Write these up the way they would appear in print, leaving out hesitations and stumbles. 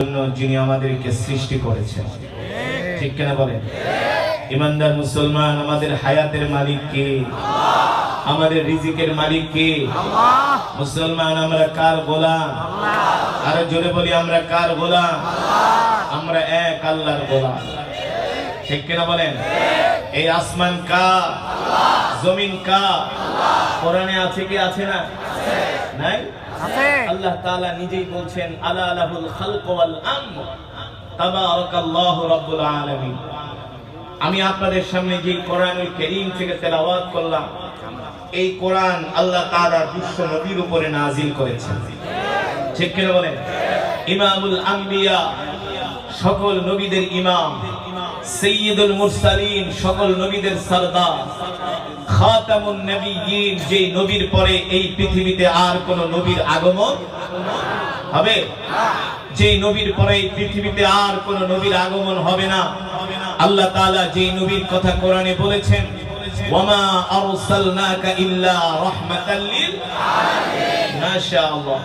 যিনি আমাদেরকে সৃষ্টি করেছেন, ঠিক কিনা বলেন? ইমানদার মুসলমান, আমাদের হায়াতের মালিক কে? আমাদের রিজিকের মালিক কে? মুসলমান, আমরা কার গোলাম? আরো জোরে বলি, আমরা কার গোলাম? আমরা এক আল্লাহর গোলাম, ঠিক কিনা বলেন? এই আসমান কার? জমিন কার? কোরআনে আছে কি আছে না? নাই? আল্লাহ তাআলা নিজেই বলছেন, আলা লাহুল খালক ওয়াল আমর তাবারাকাল্লাহু রাব্বুল আলামিন। আমি আপনাদের সামনে যে কোরআনুল কারীম থেকে তেলাওয়াত করলাম, এই কোরআন আল্লাহ তাআলা বিশ্ব নবীর উপরে নাজিল করেছেন, ঠিক কিনা বলেন? ইমামুল আম্বিয়া, সকল নবীদের ইমাম, সাইয়্যিদুল মুরসালিন, সকল নবীদের সরদার, খাতামুন নবিয়্যিন, যে নবীর পরে এই পৃথিবীতে আর কোন নবীর আগমন হবে? যে নবীর পরে এই পৃথিবীতে আর কোন নবীর আগমন হবে না। আল্লাহ তাআলা যে নবীর কথা কোরআনে বলেছেন, ওয়ামা আরসালনাকা ইল্লা রাহমাতাল লিল আলামিন। মাশাআল্লাহ,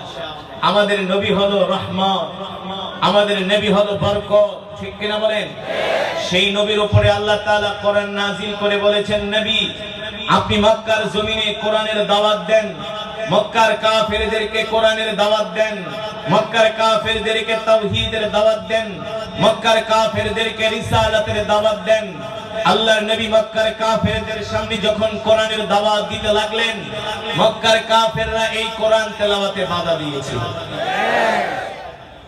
আমাদের নবী হলো রহমত, আমাদের নবী হলো বরকত, ঠিক কিনা বলেন? সেই নবীর উপরে আল্লাহ তাআলা কোরআন নাজিল করে বলেছেন, নবী আপনি মক্কার জমিনে কোরআনের দাওয়াত দেন, মক্কার কাফেরদেরকে কোরআনের দাওয়াত দেন, মক্কার কাফেরদেরকে তাওহীদের দাওয়াত দেন, মক্কার কাফেরদেরকে রিসালাতের দাওয়াত দেন। আল্লাহর নবী মক্কার কাফেরদের সামনে যখন কোরআনের দাওয়াত দিতে লাগলেন, মক্কার কাফেররা এই কোরআন তেলাওয়াতে বাধা দিয়েছিল,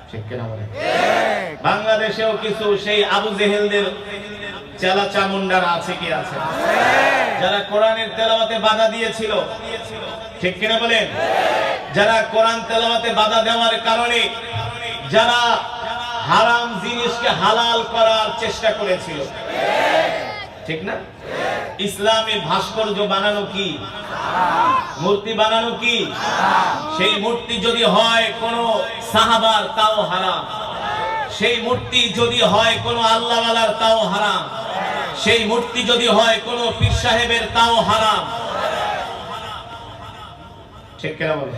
ঠিক কিনা বলেন? বাংলাদেশেও কিছু সেই আবু জেহেলদের চেলা চামুন্ডারা আছে কি আছে, যারা কোরআনের তেলাওয়াতে বাধা দিয়েছিল, ঠিক কিনা বলেন? যারা কোরআন তেলাওয়াতে বাধা দেওয়ার কারণে যারা হারাম জিনিসকে হালাল করার চেষ্টা করেছিল, ঠিক না? ইসলামে ভাস্কর্য বানানো কি? মূর্তি বানানো কি? সেই মূর্তি যদি হয় কোন সাহাবার, তাও হারাম। সেই মূর্তি যদি হয় কোন আল্লাহওয়ালার, তাও হারাম। সেই মূর্তি যদি হয় কোন পীর সাহেবের, তাও হারাম, ঠিক কিনা বলে?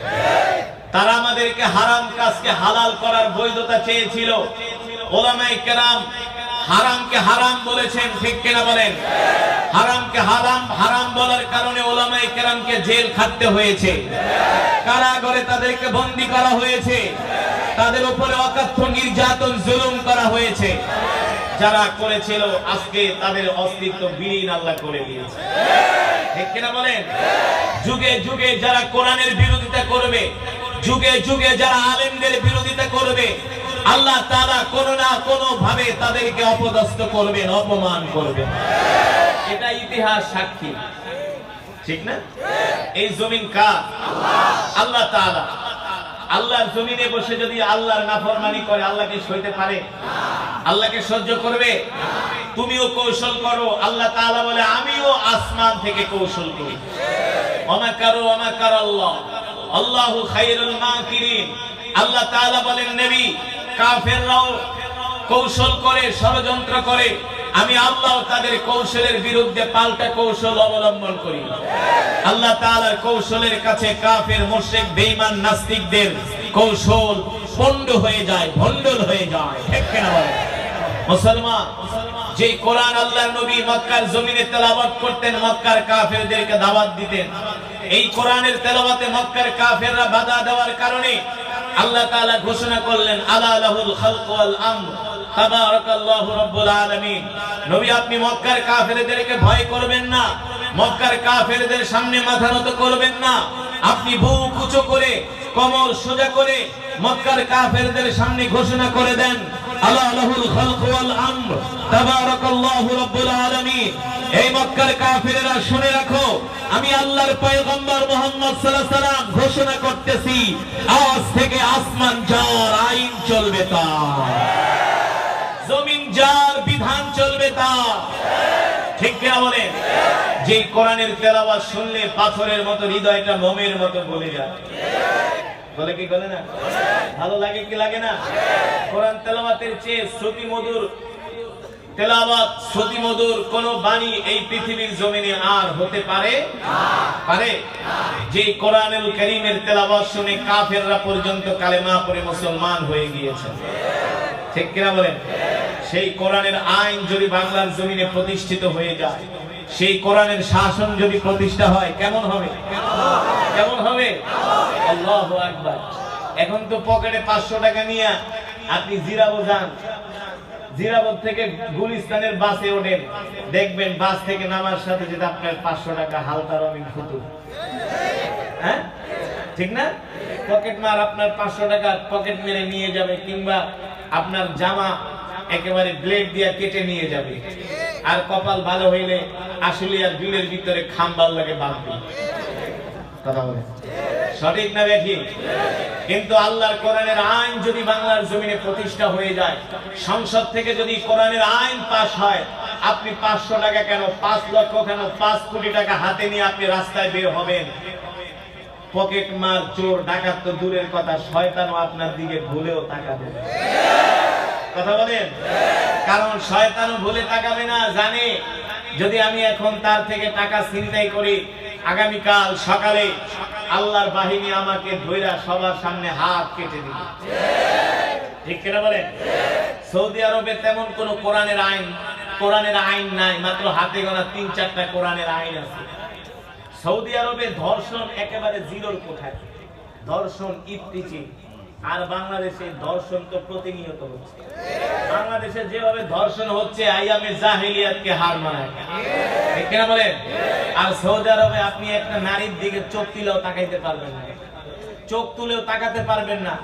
তারা আমাদেরকে হারাম কাজকে হালাল করার বৈধতা চেয়েছিল। উলামায়ে কেরাম হারামকে হারাম বলেছেন, ঠিক কিনা বলেন? হারামকে হারাম বলার কারণে উলামায়ে কেরামকে জেল খাটতে হয়েছে, কারাগারে তাদেরকে বন্দী করা হয়েছে, তাদের উপরে অকথ্য নির্যাতন জুলুম করা হয়েছে। যারা করেছিল আজকে তাদের অস্তিত্ব বিলীন আল্লাহ করে দিয়েছে, ঠিক কিনা বলেন? যুগে যুগে যারা কোরআনের বিরোধিতা করবে, যুগে যুগে যারা আলেমদের বিরোধিতা করবে, আল্লাহ তাআলা কোনো না কোনো ভাবে তাদেরকে অপদস্থ করবেন, অপমান করবেন। এটা ইতিহাস সাক্ষী, ঠিক না? এই জমিন কার? আল্লাহ তাআলা। আল্লাহর জমিনে বসে যদি আল্লাহর নাফরমানি করে, আল্লাহকে সইতে পারে? আল্লাহকে সহ্য করবে? তুমিও কৌশল করো, আল্লাহ তাআলা বলে আমিও আসমান থেকে কৌশল করি। ওমা কারু ওমা কারাল্লাহ, আল্লাহু খায়রুল মাকিরিন। আল্লাহ তাআলা বলেন, নবী কাফেররাও কৌশল করে, ষড়যন্ত্র করে, আমি আল্লাহ তাদের কৌশলের বিরুদ্ধে পাল্টা কৌশল অবলম্বন করি। আল্লাহ তাআলার কৌশলের কাছে কাফের, মুশরিক, বেঈমান, নাস্তিকদের কৌশল পণ্ড হয়ে যায়, ভণ্ডুল হয়ে যায়, ঠিক কিনা বলেন? মুসলমান, যে কোরআন আল্লাহর নবী মক্কার জমিনে তেলাওয়াত করতেন, মক্কার কাফেরদেরকে দাওয়াত দিতেন, এই কোরআনের তেলাওয়াতে মক্কার কাফেররা বাধা দেওয়ার কারণে আল্লাহ তাআলা ঘোষণা করলেন, আলা লাহুল খালক ওয়াল আমর তাবারাকাল্লাহু রাব্বুল আলামিন। নবী আপনি মক্কার কাফেরদেরকে ভয় করবেন না, মক্কার কাফেরদের সামনে মাথা নত করবেন না। আপনি বুক উঁচু করে, কমর সোজা করে মক্কার কাফেরদের সামনে ঘোষণা করে দেন, আলা লাহুল খালক ওয়াল আমর তাবারাকাল্লাহু রাব্বুল আলামিন। এই মক্কার কাফেররা শুনে রাখো, আমি আল্লাহর পয়গম্বর মুহাম্মদ সাল্লাল্লাহু আলাইহি ওয়াসাল্লাম ঘোষণা করতেছি, আজ থেকে আসমান যার, আইন চলবে তার, জমিন যার, বিধান চলবে তার, ঠিক কিনা বলেন? যে কোরআনের তেলাওয়াত শুনলে পাথরের মতো হৃদয়টা মোমের মতো গলে যায়, বলে কি বলে না? ভালো লাগে কি লাগে না? কোরআন তেলাওয়াতের চেয়ে শ্রুতি মধুর তেলাওয়াত শ্রুতিমধুর কোন বাণী এই পৃথিবীর জমিনে আর হতে পারে পারে? যে কোরআনুল কারীমের তেলাওয়াত শুনে কাফেররা পর্যন্ত কালেমা পড়ে মুসলমান হয়ে গিয়েছে, ঠিক কিনা বলেন? সেই কোরআনের আইন যদি বাংলার জমিনে প্রতিষ্ঠিত হয়ে যায়, সেই কোরআনের শাসন যদি প্রতিষ্ঠা হয়, কেমন হবে? কেমন হবে? আল্লাহু আকবার। এখন তো পকেটে 500 টাকা নিয়ে আপনি জিরাবো যান, জিরাবত থেকে গুলিস্তানের বাসে ওঠেন, দেখবেন বাস থেকে নামার সাথে যেটা আপনার 500 টাকা হালকা রঙিন ফুতুর, হ্যাঁ ঠিক না? পকেট মার আপনার 500 টাকা পকেট মেরে নিয়ে যাবে, কিংবা আপনার জামা একেবারে ব্লেড দিয়ে কেটে নিয়ে যাবে। আর কপাল ভালো হইলে আসলে আর বিলের ভিতরে খাম্বার লাগে বাঁধবে। কথা বলে সঠিক না বেঠি? কিন্তু আল্লাহর কোরআনের আইন যদি বাংলার জমিনে প্রতিষ্ঠা হয়ে যায়, সংসদ থেকে যদি কোরআনের আইন পাস হয়, আপনি 500 টাকা কেন, 5 লক্ষ কেন, 5 কোটি টাকা হাতে নিয়ে আপনি রাস্তায় বের হবেন। পকেট মার, চোর, ডাকাত তো দূরের কথা, শয়তানও আপনার দিকে ভুলেও তাকাবে। কথা বলেন? কারণ শয়তানও ভুলে তাকাবে না, জানে যদি আমি এখন তার থেকে টাকা ছিনতাই করি, আগামীকাল সকালে আল্লাহর বাহিনী আমাকে ধইরা সবার সামনে হাত কেটে দিবে। ঠিক কিনা বলেন? সৌদি আরবে তেমন কোন কোরআনের আইন নাই, মাত্র হাতে গোনা 3-4টা কোরআনের আইন আছে। সৌদি আরবে ধর্ষণ একেবারে জিরোর কোঠায়, ধর্ষণ ইফতিজিং। আর বাংলাদেশে ধর্ষণ তো প্রতিনিয়ত হচ্ছে। বাংলাদেশে যেভাবে ধর্ষণ হচ্ছে, আইয়ামে জাহেলিয়াতকে হার মানায়, ঠিক কিনা বলেন? আর সৌদি আরবে আপনি একটা নারীর দিকে চোখ তুলেও তাকাইতে পারবেন না, চোখ তুলেও তাকাতে পারবেন না,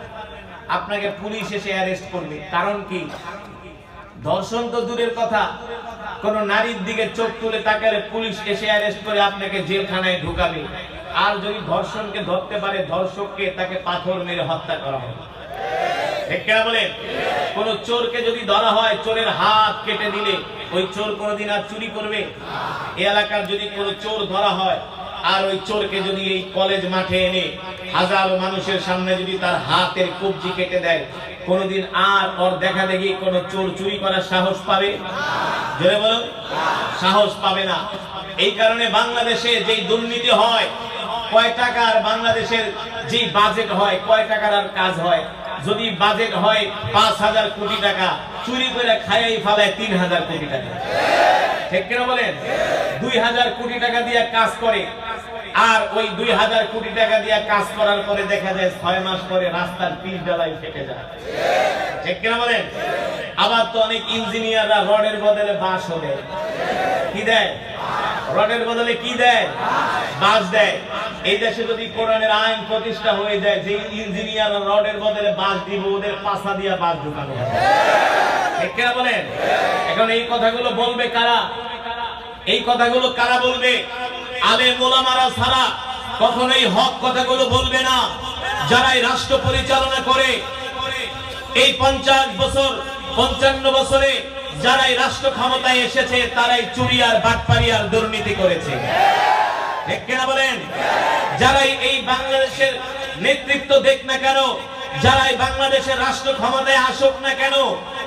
আপনাকে পুলিশ এসে অ্যারেস্ট করবে। কারণ কি? ধর্ষণ তো দূরের কথা, কোন নারীর দিকে চোখ তুলে তাকালে পুলিশ এসে অ্যারেস্ট করে আপনাকে জেলখানায় ঢুকাবে। আর যদি ধর্ষণকে ধরতে পারে, ধর্ষককে তাকে পাথর মেরে হত্যা করা হবে। ঠিক কিনা বলেন? কোন চোরকে যদি ধরা হয়, চোরের হাত কেটে দিলে ওই চোর কোনদিন আর চুরি করবে? এই এলাকার যদি কোন চোর ধরা হয়, আর ওই চোরকে যদি এই কলেজ মাঠে এনে হাজারো মানুষের সামনে যদি তার হাতের কবজি কেটে দেয়, কোনদিন আর ওর দেখা দেখি কোন চোর চুরি করার সাহস পাবে? জোরে বলুন, সাহস পাবে না। এই কারণে বাংলাদেশে যেই দুর্নীতি হয়, কয় টাকার বাংলাদেশের যে বাজেট হয়, কয় টাকার আর কাজ হয়? যদি বাজেট হয় 5,000 কোটি টাকা, চুরি করে খাইয়াই ফেলায় 3,000 কোটি টাকা। ঠিক কিনা বলেন? 2,000 কোটি টাকা দিয়ে কাজ করে, আর ওই 2,000 কোটি টাকা দিয়ে কাজ করার পরে দেখা যায় 6 মাস পরে রাস্তার পিচ ডালাই ফেটে যায়। ঠিক কিনা বলেন? আবার তো অনেক ইঞ্জিনিয়াররা রডের বদলে বাঁশ দেয়। কি দেয়? রডের বদলে কি দেয়? বাঁশ দেয়। এই দেশে যদি কোরআনের আইন প্রতিষ্ঠা হয়ে যায়, যে ইঞ্জিনিয়ার রডের বদলে বাঁশ দিব, ওদের পাছা দিয়ে বাঁশ ঢুকানো হবে। ঠিক কিনা বলেন? এখন এই কথাগুলো বলবে কারা? এই কথাগুলো কারা বলবে? আলেম ওলামারা ছাড়া কখনোই হক কথাগুলো বলবে না। যারাই রাষ্ট্র পরিচালনা করে, এই 50 বছর 55 বছরে যারাই রাষ্ট্র ক্ষমতায় এসেছে, তারাই চুরি আর বাটপারি আর দুর্নীতি করেছে। ঠিক কিনা বলেন? যারাই এই বাংলাদেশের নেতৃত্ব দেখ না কেন, যারাই বাংলাদেশের রাষ্ট্র ক্ষমতায় আসুক না কেন,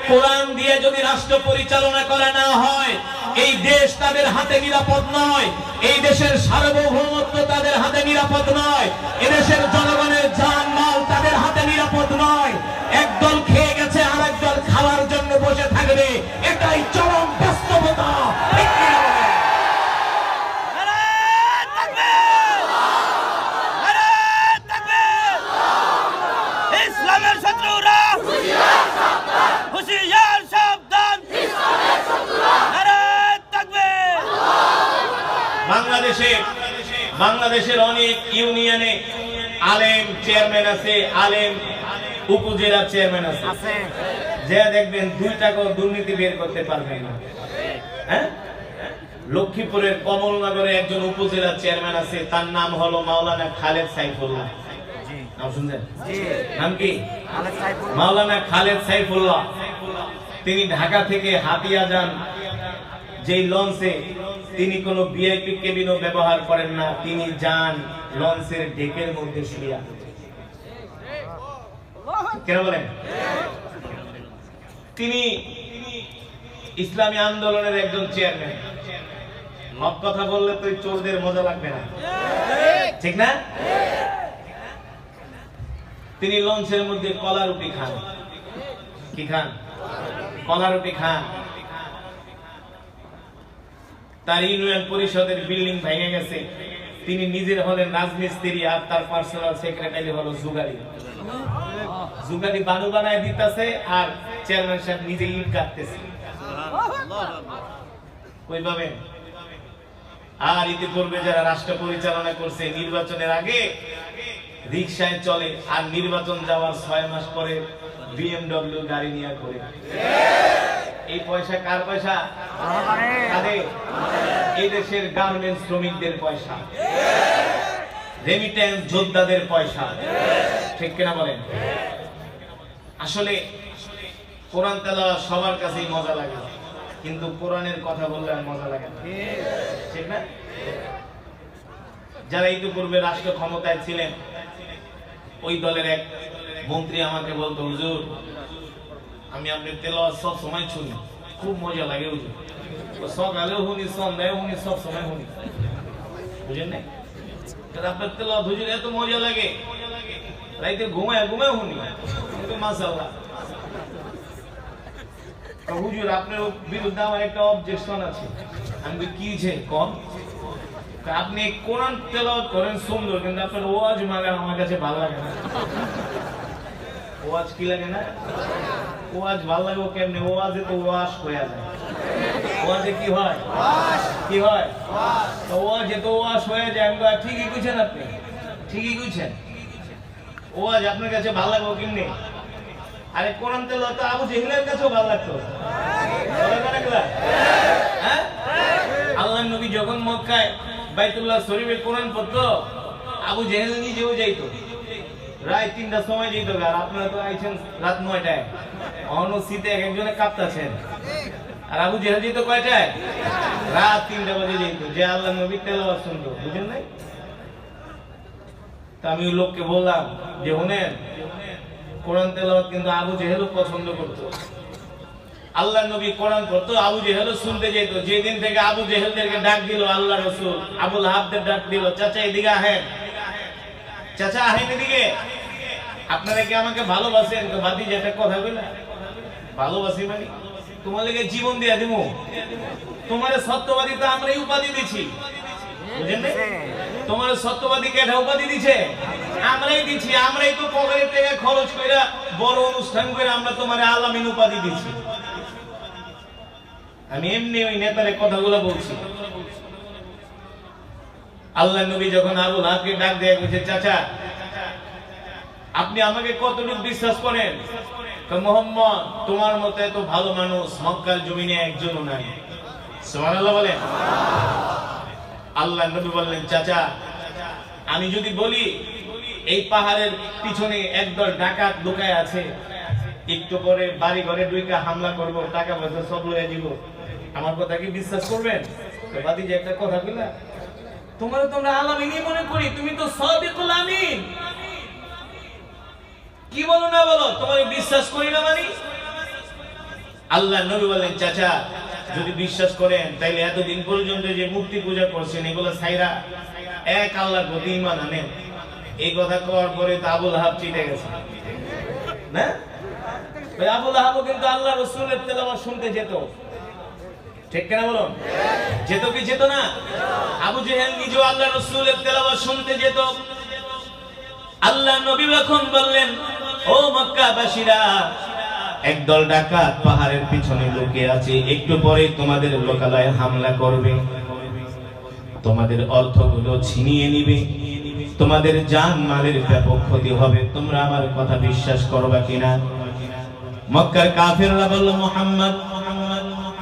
কোরআন দিয়ে যদি রাষ্ট্র পরিচালনা করা না হয়, এই দেশ তাদের হাতে নিরাপদ নয়। এই দেশের সার্বভৌমত্ব তাদের হাতে নিরাপদ নয়। এদেশের জনগণের জান মাল তাদের হাতে নিরাপদ নয়। একদল খেয়ে গেছে, আর একদল খাওয়ার জন্য বসে থাকবে, এটাই চরম বাস্তবতা। ইসলামের শত্রুরা হুঁশিয়ার সাবধান, বাংলাদেশের অনেক ইউনিয়নে আলেম চেয়ারম্যান আছে, আলেম উপজেলা চেয়ারম্যান আছে, যে দেখবেন 2 টাকাও দুর্নীতি বের করতে পারবেন না। হ্যাঁ, লক্ষ্মীপুরের কমলনগরে একজন উপজেলা চেয়ারম্যান আছে, তার নাম হলো মাওলানা খালেদ সাইফুল্লাহ। নাম শুনছেন? নাম কি? মাওলানা খালেদ সাইফুল্লাহ। তিনি ঢাকা থেকে হাতিয়া যান যেই লঞ্চে, তিনি কোনো ভিআইপি কেবিনও ব্যবহার করেন না, তিনি যান লঞ্চের ডেকের মধ্যে শুইয়া। কেন বলেন? তিনি ইসলামী আন্দোলনের একজন চেয়ারম্যান। হক কথা বললে তো চোরদের মজা লাগবে না, ঠিক না? তিনি লঞ্চের মধ্যে কলা রুটি খান। কি খান? কলা রুটি খান। তার ইউনিয়ন পরিষদের বিল্ডিং ভেঙে গেছে। তিনি নিজের হলেন রাজমিস্ত্রি আর তার পার্সোনাল সেক্রেটারি হলো জুগারি। জুগারি বানু বানায় দিতেছে আর চেয়ারম্যান সাহেব নিজে ইট কাটতেছে। ওইভাবে আর ইতিপূর্বে যারা রাষ্ট্র পরিচালনা করছে নির্বাচনের আগে রিকশায় চলে আর নির্বাচন যাওয়ার 6 মাস পরে BMW গাড়ি নিয়ে ঘুরে। এই পয়সা কার পয়সা? কাদের? এই দেশের গার্মেন্টস শ্রমিকদের পয়সা, রেমিটেন্স যোদ্ধাদের পয়সা, ঠিক কিনা বলেন? আসলে কোরআন তেলাওয়াত সবার কাছেই মজা লাগে, কিন্তু কোরআনের কথা বললে আর মজা লাগে না, ঠিক না? যারা ইতিপূর্বে রাষ্ট্র ক্ষমতায় ছিলেন ওই দলের এক মন্ত্রী আমাকে বলতো, হুজুর আমি আপনার তেলাওয়াত সব সময় শুনি, খুব মজা লাগে হুজুর। সকালেও শুনি, সন্ধ্যায় শুনি, সব সময় শুনি। বুঝেন না? আপনার তেলাওয়াত হুজুর এত মজা লাগে, রাইতে ঘুমায় ঘুমায় শুনি। মাশাআল্লাহ। হুজুর আপনার বিরুদ্ধে আমার একটা অবজেকশন আছে। আমি কি হয়েছে কোন? আপনি কোরআন তেলাওয়াত করেন সুন্দর, কিন্তু আপনার ওয়াজ মাগা আমার কাছে ভালো লাগে না। ওয়াজ কি লাগে না? ওয়াজ ভালো লাগে কেমনে? ওয়াজে তো ওয়াশ হয়ে যায়। ওয়াজে কি হয়? কি হয়? ওয়াজে তো ওয়াশ হয়ে যায়। আমি ঠিকই কইছেন, আপনি ঠিকই কইছেন। ওয়াজ আপনার কাছে ভালো লাগবে কেমনে? আরে কোরআন তেলাওয়াত আবু জেহেলের কাছেও ভালো লাগতো। হ্যাঁ, আল্লাহর নবী যখন মক্কায় বাইতুল্লাহ শরীফে কোরআন পড়তো, আবু জেহেল নিজেও যাইতো, রাত 3টার সময় যেত। আর আপনারা তো আইছেন রাত 9টায়, অন্য শীতে একজনে কাঁপতাছেন। আর আবু জেহেল যেত কয়টায়? রাত 3টা বাজে যেত, যে আল্লাহর নবী তেলাওয়াত শুনতো। বুঝেন নাই? তা আমি ওই লোককে বললাম যে শুনেন, কোরআন তেলাওয়াত কিন্তু আবু জেহেলও পছন্দ করতো। আল্লাহর নবী কোরআন পড়তো, আবু জেহেলও শুনতে যেত। যেদিন থেকে আবু জেহেলদেরকে ডাক দিল আল্লাহ রাসূল, আবু লাহাবদের ডাক দিল, চাচা এদিকে আহেন, চাচা আহেন এদিকে। আপনারা কি আমাকে ভালোবাসেন? তো বাদি যেটা কথা বলে ভালোবাসি মানে তোমার লেগে জীবন দিয়া দিব। তোমার সত্যবাদী তো আমরাই উপাধি দিছি। বুঝেন না? তোমার সত্যবাদী কেটা উপাধি দিছে? আমরাই দিছি। আমরাই তো পকেটের টাকা খরচ কইরা বড় অনুষ্ঠান করে আমরা তোমার আলামিন উপাধি দিছি। আমি এমনি ওই নেতারে কথাগুলো বলছি। আল্লাহর নবী যখন আবু লাহাবকে ডাক দেয়া কইছে, চাচা আপনি আমাকে কতটুকু বিশ্বাস করেন? তো মুহাম্মদ তোমার মতো এত ভালো মানুষ মক্কার জমিনে একজনও নাই। সুবহানাল্লাহ বলেন। আল্লাহর নবী বললেন, চাচা আমি যদি বলি এই পাহাড়ের পিছনে একদল ডাকাত লুকায় আছে, একটু পরে বাড়ি ঘরে ঢুকে হামলা করব, টাকা পয়সা সব লয়ে যাব, আমার কথা কি বিশ্বাস করবেন? তো বাদি যে একটা কথা কইলা, তোমার তো আমরা আলামিনই মনে করি, তুমি তো সাদিকুল আমিন। কি বলো না বলো, তোমার বিশ্বাস করি না মানে? আল্লাহর নবী বললেন, চাচা যদি বিশ্বাস করেন তাইলে এতদিন পর্যন্ত যে মূর্তি পূজা করছেন এগুলো ছাইরা এক আল্লাহর প্রতি ঈমান আনেন। এই কথা কওয়ার পরে তো আবু লাহাব চিটে গেছে না? ওই আবু লাহাবও কিন্তু আল্লাহ রাসূলের তেলাওয়াত শুনতে যেত, ঠিক কিনা বলুন? যেত কি যেত না? আবু জেহেল নিজেও আল্লাহ রাসূলের তেলাওয়াত শুনতে যেত। আল্লাহর নবী যখন বললেন, ও মক্কাবাসীরা, একদল ডাকাত পাহাড়ের পিছনে লুকিয়ে আছে, একটু পরে তোমাদের লোকালয়ে হামলা করবে, তোমাদের অর্থগুলো ছিনিয়ে নিবে, তোমাদের জান মালের ব্যাপক ক্ষতি হবে। তোমরা আমার কথা বিশ্বাস করবা কিনা? মক্কার কাফেররা বলল, মুহাম্মদ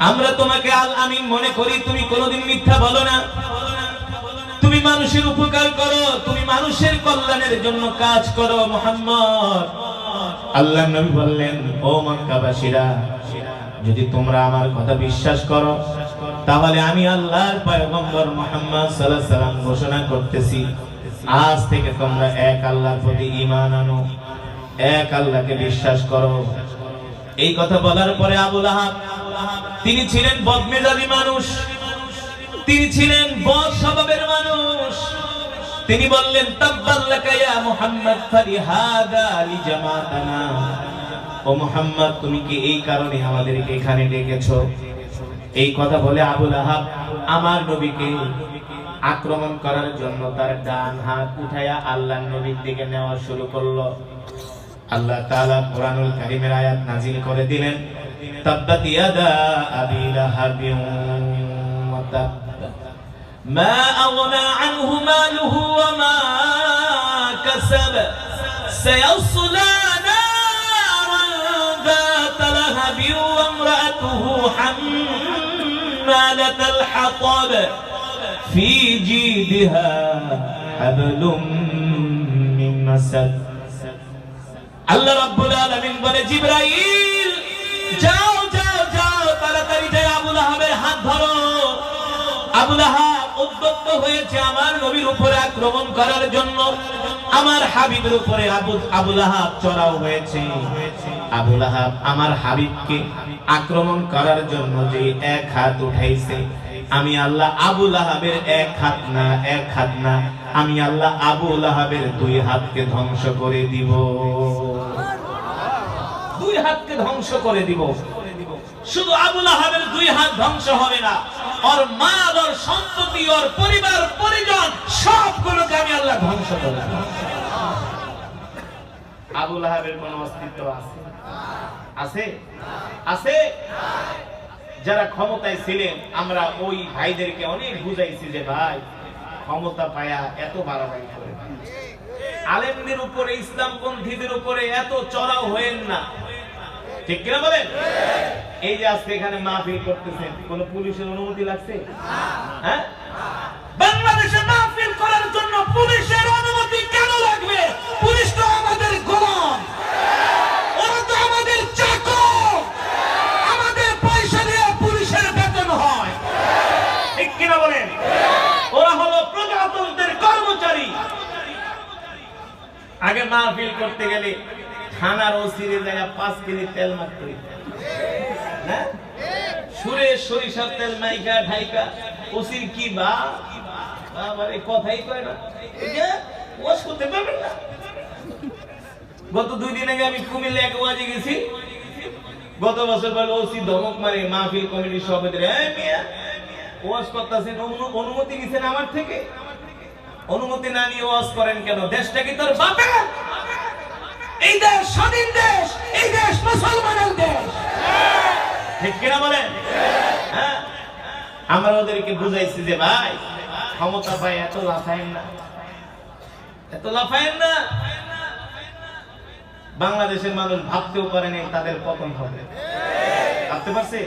আমরা তোমাকে আল আমিন মনে করি, তুমি কোনোদিন মিথ্যা বলো না, তুমি মানুষের উপকার করো, তুমি মানুষের কল্যাণের জন্য কাজ করো মুহাম্মদ। আল্লাহর নবী বললেন, ও মক্কাবাসীরা, যদি তোমরা আমার কথা বিশ্বাস করো তাহলে আমি আল্লাহর পয়গম্বর মুহাম্মদ সাল্লাল্লাহু আলাইহি ওয়াসাল্লাম ঘোষণা করতেছি, আজ থেকে তোমরা এক আল্লাহর প্রতি ঈমান আনো, এক আল্লাহকে বিশ্বাস করো। এই কথা বলার পরে আবু লাহাব তিনি ছিলেন বদমেজাজি মানুষ, তিনি ছিলেন বদ স্বভাবের মানুষ। তিনি বললেন তাব্বাল্লাকা ইয়া মুহাম্মদ ফালিহাদা লিজামাতানা, ও মুহাম্মদ তুমি কি এই কারণে আমাদেরকে এখানে ডেকেছো? এই কথা বলে আবু লাহাব আমার নবীকে আক্রমণ করার জন্য তার ডান হাত উঠায়া আল্লাহর নবীর দিকে নেওয়া শুরু করলো। আল্লাহ তাআলা কোরআনুল কারীমের আয়াত নাযিল করে দিলেন, তাব্বাত ইয়াদা আবি লাহাবিন ওয়া তাব মা আগনা আনহু মালুহু ওয়া মা কাসাব সায়াসলা নারান যাতা লাহাবি ওয়া ইমরাতুহু হাম্মালাতাল হাতাব ফি জিদিহা হাবলুম মিন মাসাদ। আল্লাহ রাব্বুল আলামিন বলে, জিবরাইল যাও যাও যাও, তাড়াতাড়ি যাও আবু লাহাবের হাত ধরো। আবু লাহাব উদ্যত হয়েছে আমার নবীর উপরে আক্রমণ করার জন্য, আমার হাবিবের উপরে আবু লাহাব চড়াও হয়েছে। আবু লাহাব আমার হাবিবকে আক্রমণ করার জন্য যে এক হাত উঠাইছে, আমি আল্লাহ আবু লাহাবের এক হাত না, আমি আল্লাহ আবু লাহাবের দুই হাতকে ধ্বংস করে দিব। দুই হাতকে ধ্বংস করে দিব। শুধু আবু লাহাবের দুই হাত ধ্বংস হবে না, ওর মাল, ওর সম্পত্তি, ওর পরিবার পরিজন সবগুলোকে আমি আল্লাহ ধ্বংস করে দেব। আবু লাহাবের কোন অস্তিত্ব আছে? আছে? আছে? যারা ক্ষমতায় ছিলেন আমরা ওই ভাইদেরকে অনেক বুঝাইছি যে ভাই ক্ষমতা পায়া এত বাড়াবাড়ি করে আলেমদের উপরে, ইসলামপন্থীদের উপরে এত চড়াও হয়েন না, ঠিক কিনা বলেন? এই যে আজকে এখানে মাহফিল করতেছেন, কোন পুলিশের অনুমতি লাগছে? হ্যাঁ, বাংলাদেশে মাহফিল করার জন্য পুলিশের অনুমতি কেন লাগবে? পুলিশ তো আমাদের গোলাম, ওরা তো আমাদের চাকর, আমাদের পয়সা দিয়ে পুলিশের বেতন হয়, ঠিক কিনা বলেন? ওরা হলো প্রজাতন্ত্রের কর্মচারী। আগে মাহফিল করতে গেলে থানার ওসির জায়গায় 5 কেজি তেল মারতে হইতো, না? সুরে সরিষার তেল মাইকা ঢাইকা ওসির কি বাবারে কথাই কয় না, এটা ওয়াজ করতে পারবেন না। গত 2 দিন আগে আমি কুমিল্লা এক ওয়াজে গেছি, গত বছর বলে ওসি ধমক মারে মাহফিল কমিটির সভাপতি, এই মিয়া ওয়াজ করতেছেন, অনুমতি নিছেন আমার থেকে? অনুমতি না নিয়ে ওয়াজ করেন কেন? দেশটা কি তোর বাপের? এই দেশ স্বাধীন দেশ, এই দেশ মুসলমানের দেশ, ঠিক কিনা বলেন? হ্যাঁ, আমরা ওদেরকে বুঝাইছি যে ভাই ক্ষমতা পাই এত লাফায়েন না, এত লাফায়েন না। বাংলাদেশের মানুষ ভাবতেও পারেনি তাদের পতন হবে, ভাবতে পারছে?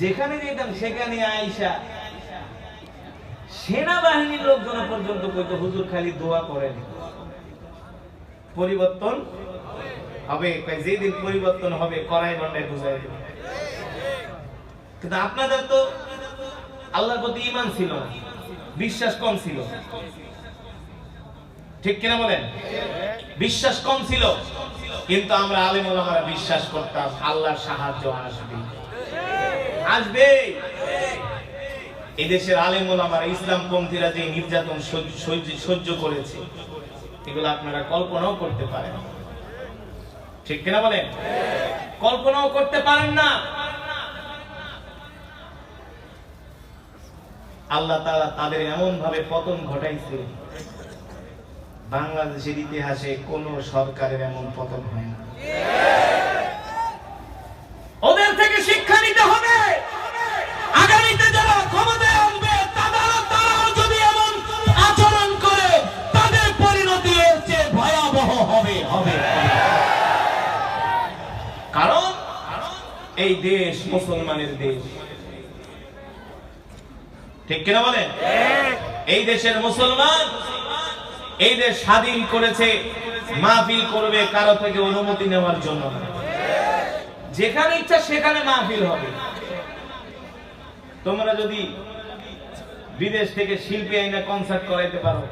যেখানে যেতাম সেখানে আয়েশা সেনাবাহিনীর লোকজন পর্যন্ত কইতো হুজুর খালি দোয়া করেন, পরিবর্তন হবে। যেদিন পরিবর্তন হবে কড়াই গন্ডায় বুঝাই দেবে। কিন্তু আপনাদের তো আল্লাহর প্রতি ঈমান ছিল না, বিশ্বাস কম ছিল, ঠিক কিনা বলেন? বিশ্বাস কম ছিল, কিন্তু আমরা আলেম ওলামারা বিশ্বাস করতাম আল্লাহর সাহায্য আসবে, আসবে। এই দেশের আলেম ওলামারা, ইসলামপন্থীরা যে নির্যাতন সহ্য করেছে, এগুলো আপনারা কল্পনাও করতে পারেন, ঠিক কিনা বলেন? কল্পনাও করতে পারেন না। আল্লাহ তাআলা তাদের এমন ভাবে পতন ঘটাইছে, বাংলাদেশের ইতিহাসে কোন সরকারের এমন পতন হয় না। ওদের থেকে শিক্ষা নিতে হবে। আগামীতে যারা ক্ষমতায় আসবে তারাও যদি এমন আচরণ করে, তাদের পরিণতি এর চেয়ে ভয়াবহ হবে। কারণ এই দেশ মুসলমানের দেশ, ঠিক কিনা বলেন? এই দেশের মুসলমান, এই দেশ স্বাধীন করেছে মাহফিল করবে কারো থেকে অনুমতি নেওয়ার জন্য। যেখানে ইচ্ছা সেখানে মাহফিল হবে। তোমরা যদি বিদেশ থেকে শিল্পী আইনা কনসার্ট করাইতে পারো,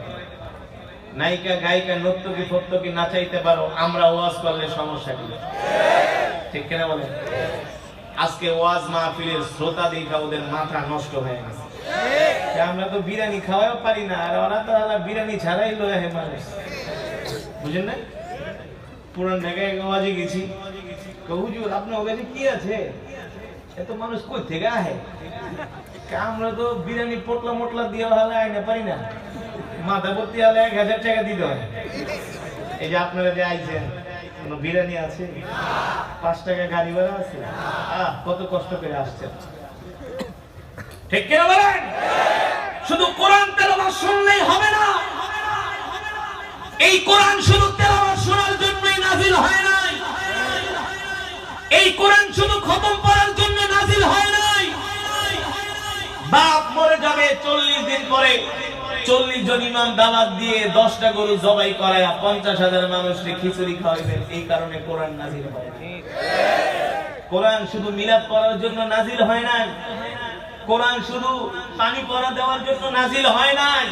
নায়িকা গায়িকা নর্তকী ফর্তকী নাচাইতে পারো, আমরা ওয়াজ করলে সমস্যা কি? ঠিক কিনা বলেন? আজকে ওয়াজ মাহফিলের শ্রোতা দেখা ওদের মাথা নষ্ট হয়ে গেছে। আমরা তো বিরিয়ানি খাওয়াও পারি না, আর ওরা তো বিরিয়ানি ছাড়াই লয়ে হে মানুষ, বুঝেন না? পুরান ঢাকায় ওয়াজে গেছি, হুজুর আপনার কাছে কি আছে, এত মানুষ কই থেকে আহে? আমরা তো বিরিয়ানি পোটলা মোটলা দিয়ে হলে আইনা পারি না, মাথা ভর্তি হলে 1000 টাকা দিতে হয়। এই যে আপনারা যে আইছেন, কোনো বিরিয়ানি আছে? 5 টাকা গাড়ি ভাড়া আছে? কত কষ্ট করে আসছেন, ঠিক কিনা বলেন? শুধু কোরআন তেলাওয়াত শুনলেই হবে না। এই কোরআন শুধু তেলাওয়াত শোনার জন্যই নাজিল হয় নাই, এই কোরআন শুধু খতম করার জন্য নাজিল হয় নাই। বাপ মরে যাবে 40 দিন পরে 40 জন ইমাম দাওয়াত দিয়ে 10টা গরু জবাই করায়া 50,000 মানুষকে খিচুড়ি খাওয়াইবেন, এই কারণে কোরআন নাজিল হয়। কোরআন শুধু মিলাদ পড়ার জন্য নাজিল হয় নাই, কোরআন শুধু পানি পড়া দেওয়ার জন্য নাজিল হয় নাই,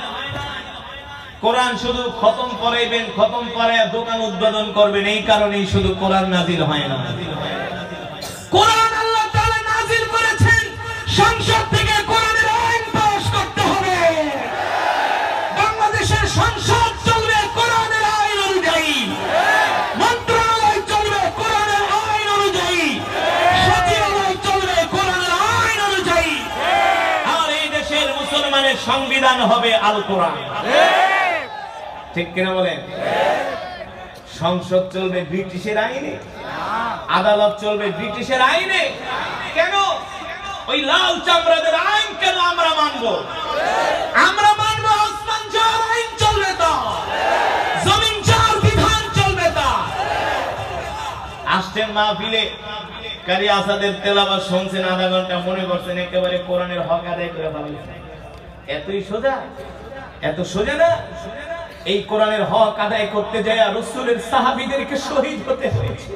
কোরআন শুধু খতম করাইবেন, খতম পড়ায়া দোকান উদ্বোধন করবেন, এই কারণেই শুধু কোরআন নাজিল হয় না। কোরআন আল্লাহ তাআলা নাজিল করেছেন, সংসদ থেকে কোরআনের আইন পাস করতে হবে। বাংলাদেশের সংসদ চলবে কোরআনের আইন অনুযায়ী, মন্ত্রণালয় চলবে কোরআনের আইন অনুযায়ী, সচিবালয় চলবে কোরআনের আইন অনুযায়ী, আর এই দেশের মুসলমানের সংবিধান হবে আল কোরআন, ঠিক কিনা বলেন? সংসদ চলবে ব্রিটিশের আইনে, আদালত চলবে ব্রিটিশের আইনে। কেন ওই লাল চামড়াদের আইন কেন আমরা মানব? আমরা মানব আসমান যার আইন চলবে তা, জমিন যার বিধান চলবে তা। আসছেন মাহফিলে, কারি আসাদের তেলাওয়াত শুনছেন আধা ঘন্টা, মনে করছেন একেবারে কোরআনের হক আদায় করে ফেলেছেন। এতই সোজা? এত সোজা না। এই কোরআনের হক আদায় করতে যায় রাসূলের সাহাবীদেরকে শহীদ হতে হয়েছে।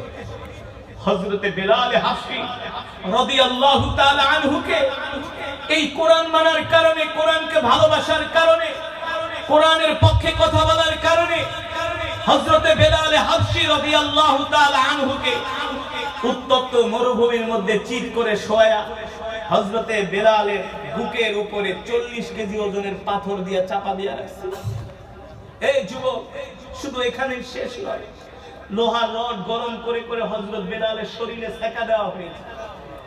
হযরতে বেলাল হাফসি রাদিয়াল্লাহু তাআলা আনহুকে এই কোরআন মানার কারণে, কোরআনকে ভালোবাসার কারণে, কোরআনের পক্ষে কথা বলার কারণে হযরতে বেলাল হাফসি রাদিয়াল্লাহু তাআলা আনহুকে উত্তপ্ত মরুভূমির মধ্যে চিৎ করে শোয়া হযরতে বেলালের বুকের উপরে 40 কেজি ওজনের পাথর দিয়ে চাপা দিয়ে রাখছে। এই যুবক, শুধু এখানে শেষ নয়, লোহার রড গরম করে করে হযরত বেলালের শরীরে সেকা দেওয়া হয়েছে,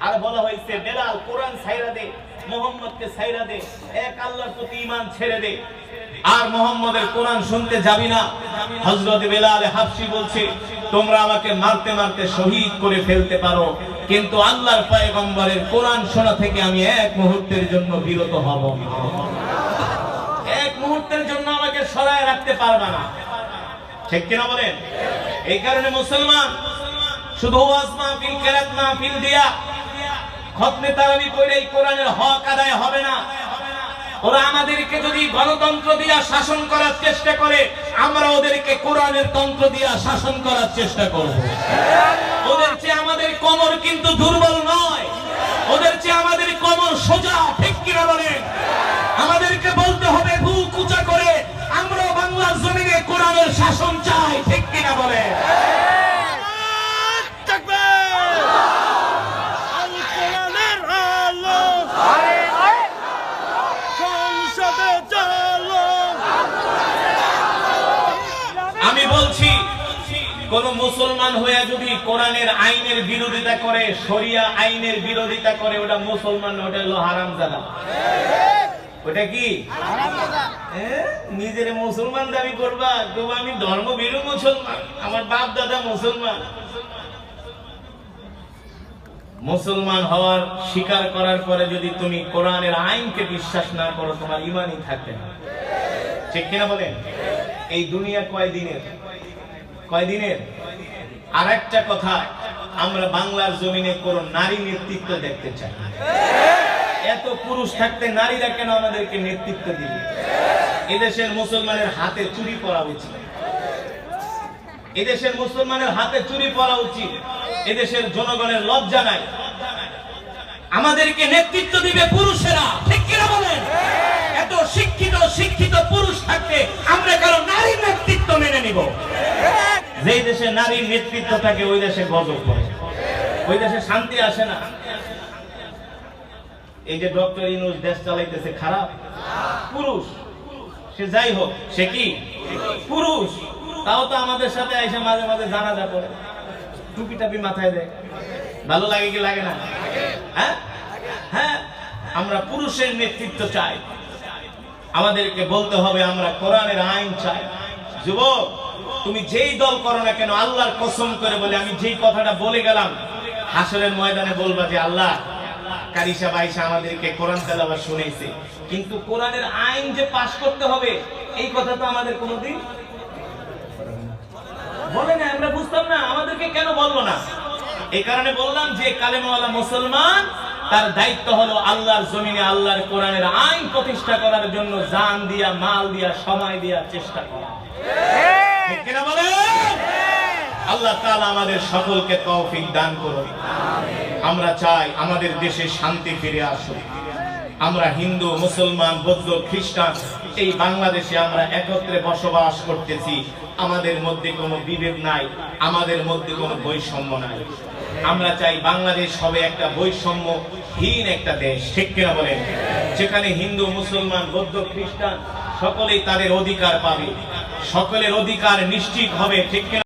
আর বলা হয়েছে বেলাল কোরআন ছাইরা দে, মুহাম্মদকে ছাইরা দে, এক আল্লাহর প্রতি ঈমান ছেড়ে দে, আর মুহাম্মদের কোরআন শুনতে যাবি না। হযরত বেলাল হাফসি বলছে, তোমরা আমাকে মারতে মারতে শহীদ করে ফেলতে পারো, কিন্তু আল্লাহর পয়গম্বরের কোরআন শোনা থেকে আমি এক মুহূর্তের জন্য বিরত হব না, এক মুহূর্তের জন্য আমাকে সরায় রাখতে পারবে না, ঠিক কিনা বলেন? এই কারণে মুসলমান শুধু ওয়াজ মাহফিল, কেরাত মাহফিল দিয়া, খতমে তারাবি পড়ে এই কোরআনের হক আদায় হবে না। ওরা আমাদেরকে যদি গণতন্ত্র দিয়া শাসন করার চেষ্টা করে, আমরা ওদেরকে কোরআনের তন্ত্র দিয়া শাসন করার চেষ্টা করব। ওদের চেয়ে আমাদের কোমর কিন্তু দুর্বল নয়, ওদের চেয়ে আমাদের কোমর সোজা, ঠিক কিনা বলেন? আমাদেরকে বলতে হবে বুক উঁচা করে, আমরা বাংলার জমিনে কোরআনের শাসন চাই, ঠিক কিনা বলেন? আমি বলছি, কোন মুসলমান হয়ে যদি কোরআনের আইনের বিরোধিতা করে, শরিয়া আইনের বিরোধিতা করে, ওটা মুসলমান না, ওটা হলো হারামজাদা। ওটা কি? নিজের মুসলমান দাবি করবা, তবু আমি ধর্মভীরু মুসলমান, আমার বাপ দাদা মুসলমান। মুসলমান হওয়ার স্বীকার করার পরে যদি তুমি কোরআনের আইনকে বিশ্বাস না করো, তোমার ঈমানই থাকবে না, ঠিক কিনা বলেন? এই দুনিয়া কয়দিনের? আর একটা কথা, আমরা বাংলার জমিনে কোন নারী নেতৃত্ব দেখতে চাই না। এত পুরুষ থাকতে নারীরা কেন আমাদেরকে নেতৃত্ব দিবে? এদেশের মুসলমানের হাতে চুরি পরা উচিত, এদেশের মুসলমানের হাতে চুরি পরা উচিত। এদেশের জনগণের লজ্জা নাই, আমাদেরকে নেতৃত্ব দিবে পুরুষেরা, ঠিক কিনা বলেন? এত শিক্ষিত পুরুষ থাকতে আমরা কারো নারীর নেতৃত্ব মেনে নিব? যেই দেশে নারীর নেতৃত্ব থাকে ওই দেশে গজব পড়ে, ওই দেশে শান্তি আসে না। এই যে ডক্টর ইউনূস দেশ চালাইতেছে খারাপ, পুরুষ সে, যাই হোক সে কি পুরুষ, তাও তো আমাদের সাথে এসে মাঝে মাঝে জানাজা করে, টুপি টাপি মাথায় দেয়, ভালো লাগে কি লাগে না? হ্যাঁ হ্যাঁ, আমরা পুরুষের নেতৃত্ব চাই, আমাদেরকে বলতে হবে আমরা কোরআনের আইন চাই। যুবক, তুমি যেই দল করো না কেন, আল্লাহর কসম করে বলে আমি যেই কথাটা বলে গেলাম হাসরের ময়দানে বলবা যে আল্লাহ, কারি সাহেব আয়েশা আমাদেরকে কোরআন তেলাওয়াত শুনাইছে, কিন্তু কোরআনের আইন যে পাশ করতে হবে এই কথা তো আমাদের কোনোদিন বলে না। আমরা বুঝতাম না, আমাদেরকে কেন বলবো না? এই কারণে বললাম যে কালেমাওয়ালা মুসলমান তার দায়িত্ব হলো আল্লাহর জমিনে আল্লাহর কোরআনের আইন প্রতিষ্ঠা করার জন্য জান দিয়া, মাল দিয়া, সময় দিয়া চেষ্টা করা। ঠিক কিনা বলেন? আল্লাহ তাআলা আমাদের সকলকে তৌফিক দান করুন। আমরা চাই আমাদের দেশে শান্তি ফিরে আসুক। আমরা হিন্দু, মুসলমান, বৌদ্ধ, খ্রিস্টান এই বাংলাদেশে আমরা একত্রে বসবাস করতেছি, আমাদের মধ্যে কোনো বিভেদ নাই, আমাদের মধ্যে কোনো বৈষম্য নাই। আমরা চাই বাংলাদেশ হবে একটা বৈষম্যহীন একটা দেশ। ঠিক কিনা বলেন? যেখানে হিন্দু, মুসলমান, বৌদ্ধ, খ্রিস্টান সকলেই তাদের অধিকার পাবে, সকলের অধিকার নিশ্চিত হবে। ঠিক কিনা?